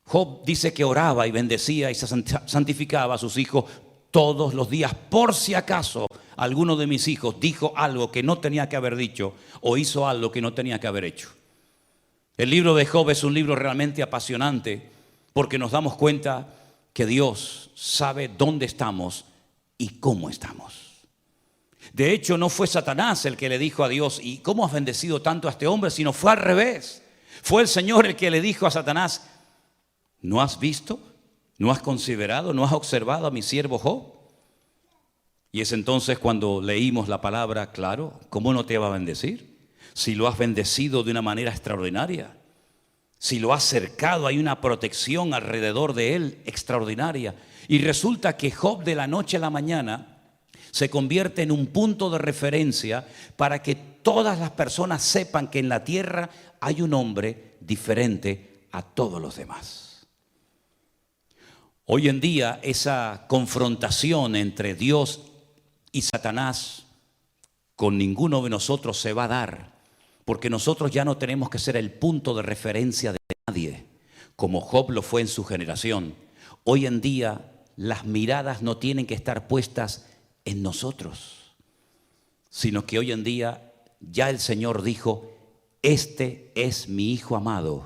Job dice que oraba y bendecía y se santificaba a sus hijos todos los días, por si acaso alguno de mis hijos dijo algo que no tenía que haber dicho o hizo algo que no tenía que haber hecho. El libro de Job es un libro realmente apasionante porque nos damos cuenta que Dios sabe dónde estamos y cómo estamos. De hecho, no fue Satanás el que le dijo a Dios, ¿y cómo has bendecido tanto a este hombre? Sino fue al revés. Fue el Señor el que le dijo a Satanás, ¿no has visto? ¿No has considerado? ¿No has observado a mi siervo Job? Y es entonces cuando leímos la palabra, claro, ¿cómo no te va a bendecir? Si lo has bendecido de una manera extraordinaria, si lo has cercado, hay una protección alrededor de él extraordinaria. Y resulta que Job de la noche a la mañana se convierte en un punto de referencia para que todas las personas sepan que en la tierra hay un hombre diferente a todos los demás. Hoy en día esa confrontación entre Dios y Satanás con ninguno de nosotros se va a dar, porque nosotros ya no tenemos que ser el punto de referencia de nadie, como Job lo fue en su generación. Hoy en día las miradas no tienen que estar puestas en nosotros, sino que hoy en día ya el Señor dijo, este es mi Hijo amado,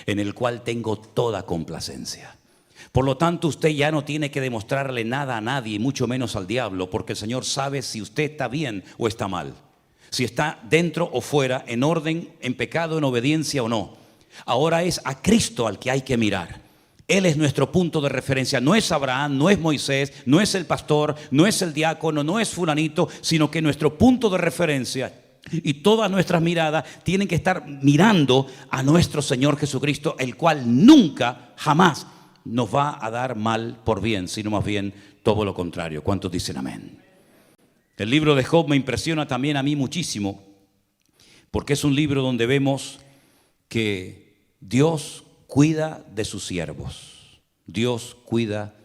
en el cual tengo toda complacencia. Por lo tanto, usted ya no tiene que demostrarle nada a nadie, mucho menos al diablo, porque el Señor sabe si usted está bien o está mal, si está dentro o fuera, en orden, en pecado, en obediencia o no. Ahora es a Cristo al que hay que mirar. Él es nuestro punto de referencia. No es Abraham, no es Moisés, no es el pastor, no es el diácono, no es fulanito, sino que nuestro punto de referencia y todas nuestras miradas tienen que estar mirando a nuestro Señor Jesucristo, el cual nunca, jamás nos va a dar mal por bien, sino más bien todo lo contrario. ¿Cuántos dicen amén? El libro de Job me impresiona también a mí muchísimo, porque es un libro donde vemos que Dios cuida de sus siervos. Dios cuida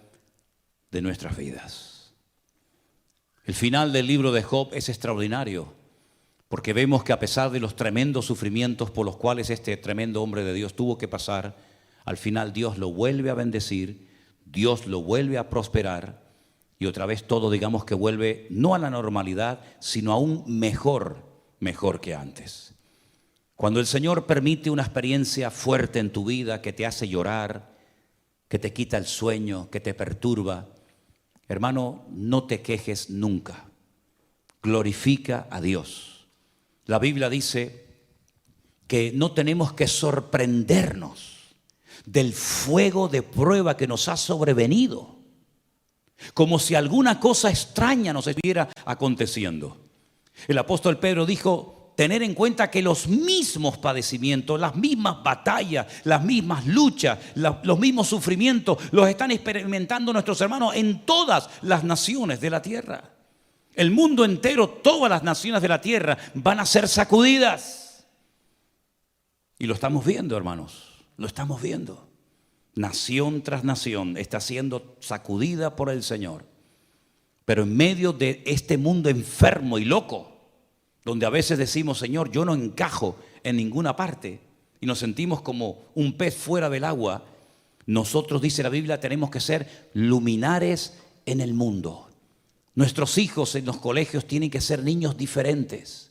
de nuestras vidas. El final del libro de Job es extraordinario, porque vemos que a pesar de los tremendos sufrimientos por los cuales este tremendo hombre de Dios tuvo que pasar, al final Dios lo vuelve a bendecir, Dios lo vuelve a prosperar y otra vez todo, digamos, que vuelve no a la normalidad, sino aún mejor que antes. Cuando el Señor permite una experiencia fuerte en tu vida que te hace llorar, que te quita el sueño, que te perturba, hermano, no te quejes nunca. Glorifica a Dios. La Biblia dice que no tenemos que sorprendernos del fuego de prueba que nos ha sobrevenido, como si alguna cosa extraña nos estuviera aconteciendo. El apóstol Pedro dijo: tener en cuenta que los mismos padecimientos, las mismas batallas, las mismas luchas, los mismos sufrimientos los están experimentando nuestros hermanos en todas las naciones de la tierra. El mundo entero, todas las naciones de la tierra van a ser sacudidas. Y lo estamos viendo, hermanos, lo estamos viendo. Nación tras nación está siendo sacudida por el Señor. Pero en medio de este mundo enfermo y loco, donde a veces decimos: Señor, yo no encajo en ninguna parte, y nos sentimos como un pez fuera del agua, nosotros, dice la Biblia, tenemos que ser luminares en el mundo. Nuestros hijos en los colegios tienen que ser niños diferentes.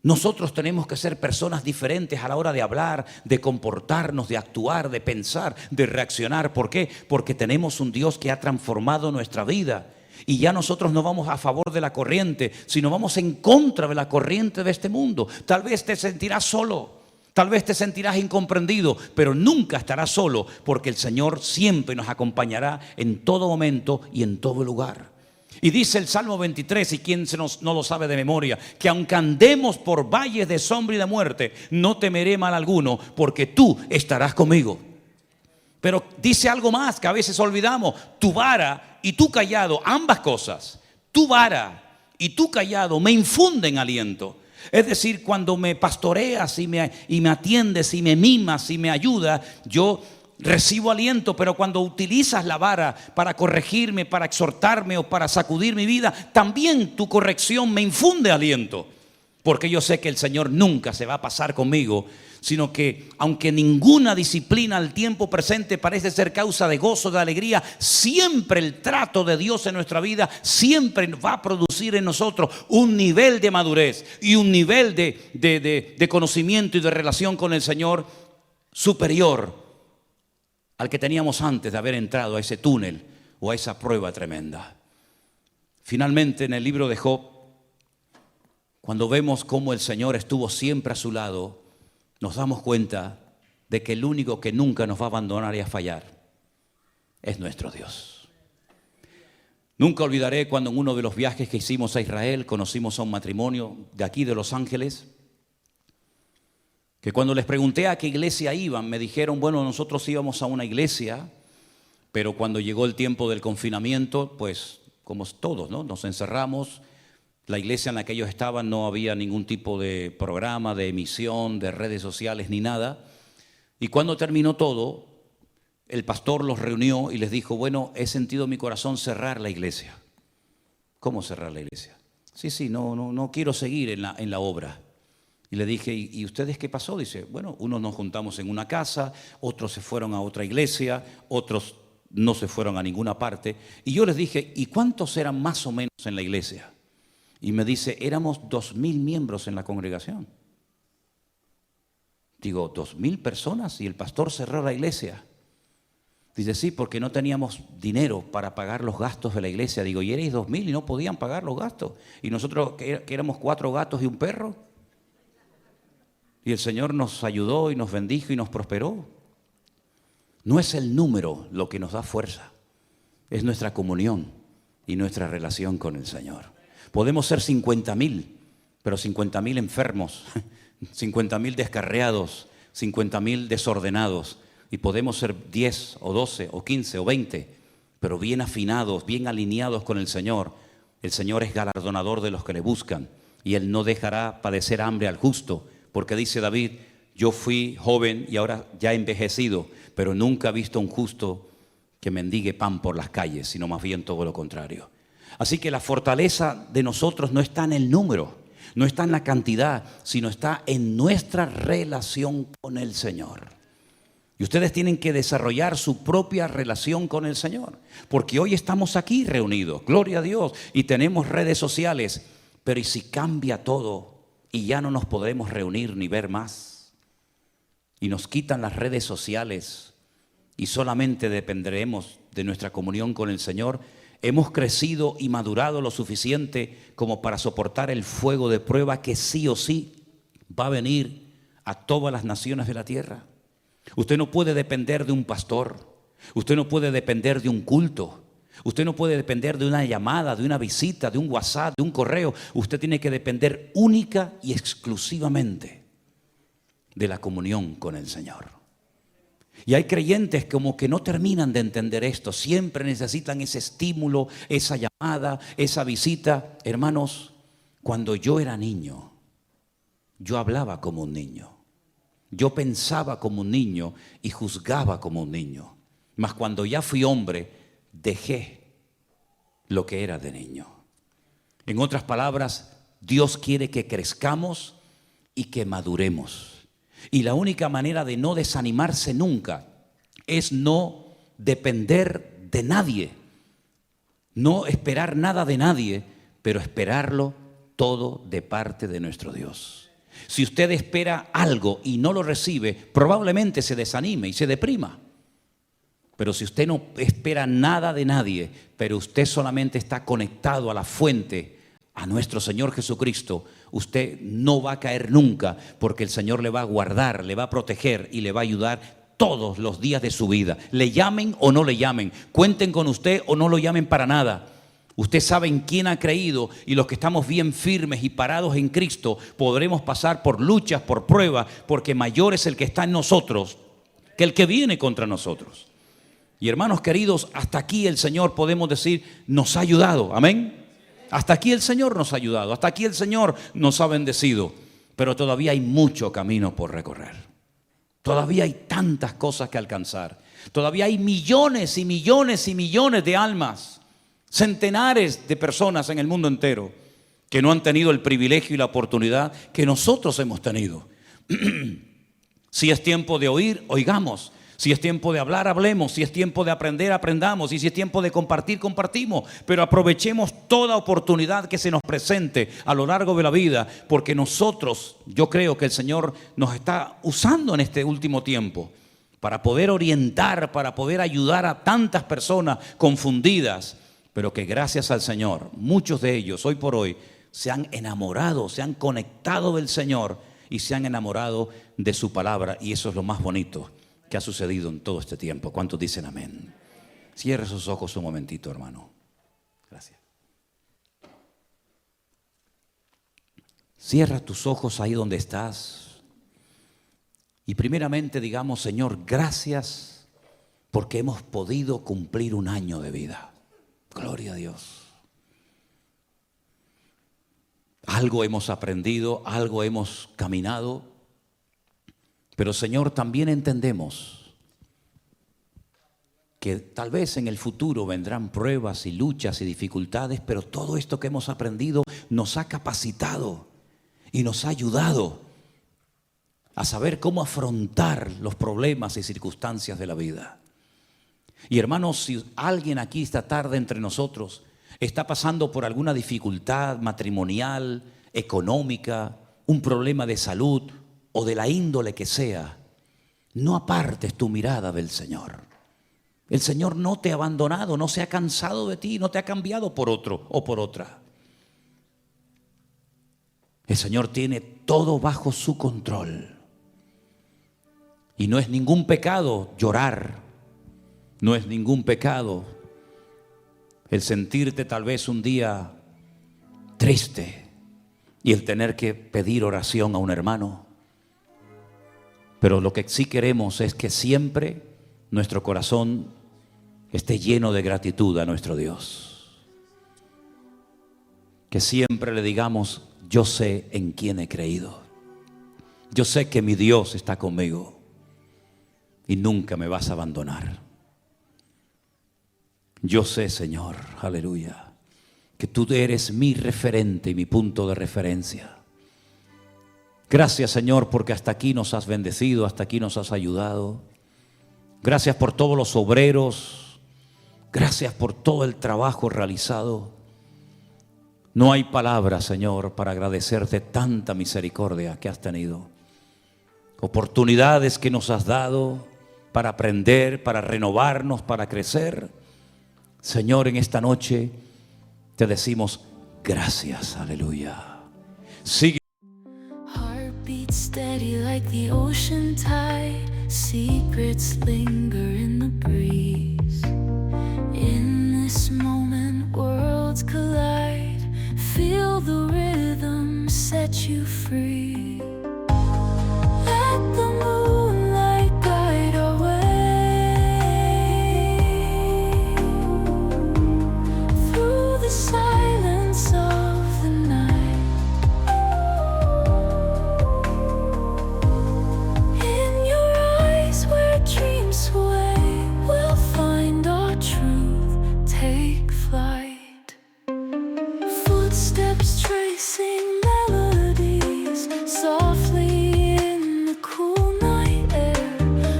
Nosotros tenemos que ser personas diferentes a la hora de hablar, de comportarnos, de actuar, de pensar, de reaccionar. ¿Por qué? Porque tenemos un Dios que ha transformado nuestra vida. Y ya nosotros no vamos a favor de la corriente, sino vamos en contra de la corriente de este mundo. Tal vez te sentirás solo, tal vez te sentirás incomprendido, pero nunca estarás solo, porque el Señor siempre nos acompañará en todo momento y en todo lugar. Y dice el Salmo 23, y quien no lo sabe de memoria, que aunque andemos por valles de sombra y de muerte, no temeré mal alguno, porque tú estarás conmigo. Pero dice algo más que a veces olvidamos: tu vara y tu cayado, ambas cosas, tu vara y tu cayado me infunden aliento. Es decir, cuando me pastoreas y me atiendes y me mimas y me ayudas, yo recibo aliento. Pero cuando utilizas la vara para corregirme, para exhortarme o para sacudir mi vida, también tu corrección me infunde aliento. Porque yo sé que el Señor nunca se va a pasar conmigo, sino que aunque ninguna disciplina al tiempo presente parece ser causa de gozo, de alegría, siempre el trato de Dios en nuestra vida siempre va a producir en nosotros un nivel de madurez y un nivel de conocimiento y de relación con el Señor superior al que teníamos antes de haber entrado a ese túnel o a esa prueba tremenda. Finalmente, en el libro de Job, cuando vemos cómo el Señor estuvo siempre a su lado, nos damos cuenta de que el único que nunca nos va a abandonar y a fallar es nuestro Dios. Nunca olvidaré cuando en uno de los viajes que hicimos a Israel conocimos a un matrimonio de aquí de Los Ángeles, que cuando les pregunté a qué iglesia iban, me dijeron: bueno, nosotros íbamos a una iglesia, pero cuando llegó el tiempo del confinamiento, pues como todos, ¿no?, nos encerramos. La iglesia en la que ellos estaban no había ningún tipo de programa, de emisión, de redes sociales ni nada. Y cuando terminó todo, el pastor los reunió y les dijo: bueno, he sentido en mi corazón cerrar la iglesia. ¿Cómo cerrar la iglesia? Sí, no quiero seguir en la obra. Y le dije: ¿y ustedes qué pasó? Dice: bueno, unos nos juntamos en una casa, otros se fueron a otra iglesia, otros no se fueron a ninguna parte. Y yo les dije: ¿y cuántos eran más o menos en la iglesia? Y me dice: éramos 2,000 miembros en la congregación. Digo: 2,000 personas y el pastor cerró la iglesia. Dice: sí, porque no teníamos dinero para pagar los gastos de la iglesia. Digo: ¿y erais 2,000 y no podían pagar los gastos? ¿Y nosotros que éramos 4 gatos y un perro? Y el Señor nos ayudó y nos bendijo y nos prosperó. No es el número lo que nos da fuerza, es nuestra comunión y nuestra relación con el Señor. Podemos ser 50,000, pero 50,000 enfermos, 50,000 descarriados, 50,000 desordenados. Y podemos ser 10 o 12 o 15 o 20, pero bien afinados, bien alineados con el Señor. El Señor es galardonador de los que le buscan y Él no dejará padecer hambre al justo, porque dice David: yo fui joven y ahora ya envejecido, pero nunca he visto un justo que mendigue pan por las calles, sino más bien todo lo contrario. Así que la fortaleza de nosotros no está en el número, no está en la cantidad, sino está en nuestra relación con el Señor. Y ustedes tienen que desarrollar su propia relación con el Señor, porque hoy estamos aquí reunidos, gloria a Dios, y tenemos redes sociales, pero ¿y si cambia todo y ya no nos podremos reunir ni ver más? Y nos quitan las redes sociales y solamente dependeremos de nuestra comunión con el Señor. Hemos crecido y madurado lo suficiente como para soportar el fuego de prueba que sí o sí va a venir a todas las naciones de la tierra. Usted no puede depender de un pastor, usted no puede depender de un culto, usted no puede depender de una llamada, de una visita, de un WhatsApp, de un correo. Usted tiene que depender única y exclusivamente de la comunión con el Señor. Y hay creyentes como que no terminan de entender esto, siempre necesitan ese estímulo, esa llamada, esa visita. Hermanos, cuando yo era niño, yo hablaba como un niño. Yo pensaba como un niño y juzgaba como un niño. Mas cuando ya fui hombre, dejé lo que era de niño. En otras palabras, Dios quiere que crezcamos y que maduremos. Y la única manera de no desanimarse nunca es no depender de nadie. No esperar nada de nadie, pero esperarlo todo de parte de nuestro Dios. Si usted espera algo y no lo recibe, probablemente se desanime y se deprima. Pero si usted no espera nada de nadie, pero usted solamente está conectado a la fuente, a nuestro Señor Jesucristo, usted no va a caer nunca, porque el Señor le va a guardar, le va a proteger y le va a ayudar todos los días de su vida. Le llamen o no le llamen, cuenten con usted o no lo llamen para nada. Usted sabe en quién ha creído, y los que estamos bien firmes y parados en Cristo podremos pasar por luchas, por pruebas, porque mayor es el que está en nosotros que el que viene contra nosotros. Y hermanos queridos, hasta aquí el Señor, podemos decir, nos ha ayudado. Amén. Hasta aquí el Señor nos ha ayudado, hasta aquí el Señor nos ha bendecido, pero todavía hay mucho camino por recorrer. Todavía hay tantas cosas que alcanzar. Todavía hay millones y millones y millones de almas, centenares de personas en el mundo entero que no han tenido el privilegio y la oportunidad que nosotros hemos tenido. Si es tiempo de oír, oigamos. Si es tiempo de hablar, hablemos. Si es tiempo de aprender, aprendamos. Y si es tiempo de compartir, compartimos. Pero aprovechemos toda oportunidad que se nos presente a lo largo de la vida, porque nosotros, yo creo que el Señor nos está usando en este último tiempo para poder orientar, para poder ayudar a tantas personas confundidas, pero que gracias al Señor, muchos de ellos hoy por hoy se han enamorado, se han conectado del Señor y se han enamorado de su palabra. Y eso es lo más bonito que ha sucedido en todo este tiempo. ¿Cuántos dicen amén? Cierre sus ojos un momentito, hermano. Gracias. Cierra tus ojos ahí donde estás. Y primeramente digamos: Señor, gracias porque hemos podido cumplir un año de vida. Gloria a Dios. Algo hemos aprendido, algo hemos caminado. Pero Señor, también entendemos que tal vez en el futuro vendrán pruebas y luchas y dificultades, pero todo esto que hemos aprendido nos ha capacitado y nos ha ayudado a saber cómo afrontar los problemas y circunstancias de la vida. Y hermanos, si alguien aquí esta tarde entre nosotros está pasando por alguna dificultad matrimonial, económica, un problema de salud o de la índole que sea, no apartes tu mirada del Señor. El Señor no te ha abandonado, no se ha cansado de ti, no te ha cambiado por otro o por otra. El Señor tiene todo bajo su control. Y no es ningún pecado llorar No es ningún pecado el sentirte tal vez un día triste y el tener que pedir oración a un hermano. Pero lo que sí queremos es que siempre nuestro corazón esté lleno de gratitud a nuestro Dios. Que siempre le digamos: yo sé en quién he creído. Yo sé que mi Dios está conmigo y nunca me vas a abandonar. Yo sé, Señor, aleluya, que tú eres mi referente y mi punto de referencia. Gracias, Señor, porque hasta aquí nos has bendecido, hasta aquí nos has ayudado. Gracias por todos los obreros. Gracias por todo el trabajo realizado. No hay palabras, Señor, para agradecerte tanta misericordia que has tenido. Oportunidades que nos has dado para aprender, para renovarnos, para crecer. Señor, en esta noche te decimos gracias, aleluya. Sigue. Heartbeat steady like the ocean tide. Secrets linger in the breeze. In this moment, worlds collide. Feel the rhythm set you free. Let the moonlight guide our way through the silence of the night. In your eyes where dreams sway, we'll find our truth, take flight. Footsteps tracing melodies softly in the cool night air.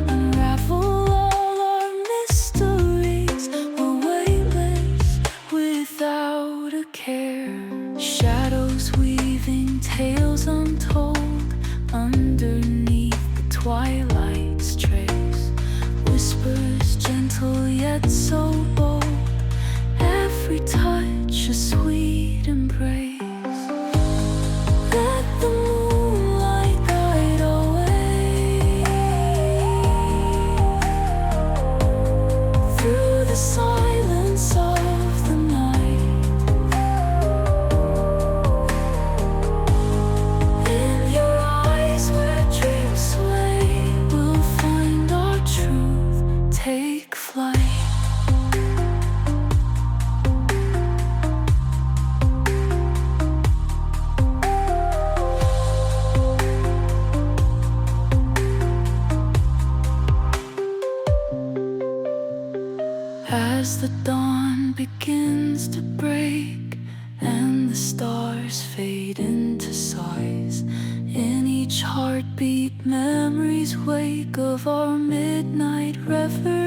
Unravel all our mysteries. We're weightless without a care. Shadows weaving tales untold underneath the twilight's trace. Whispers gentle yet so bold. Every touch a sweet embrace. Let the moonlight guide our way through the silence of the night. In your eyes where dreams sway, we'll find our truth, take flight. As the dawn begins to break and the stars fade into size, in each heartbeat memories wake of our midnight reverie.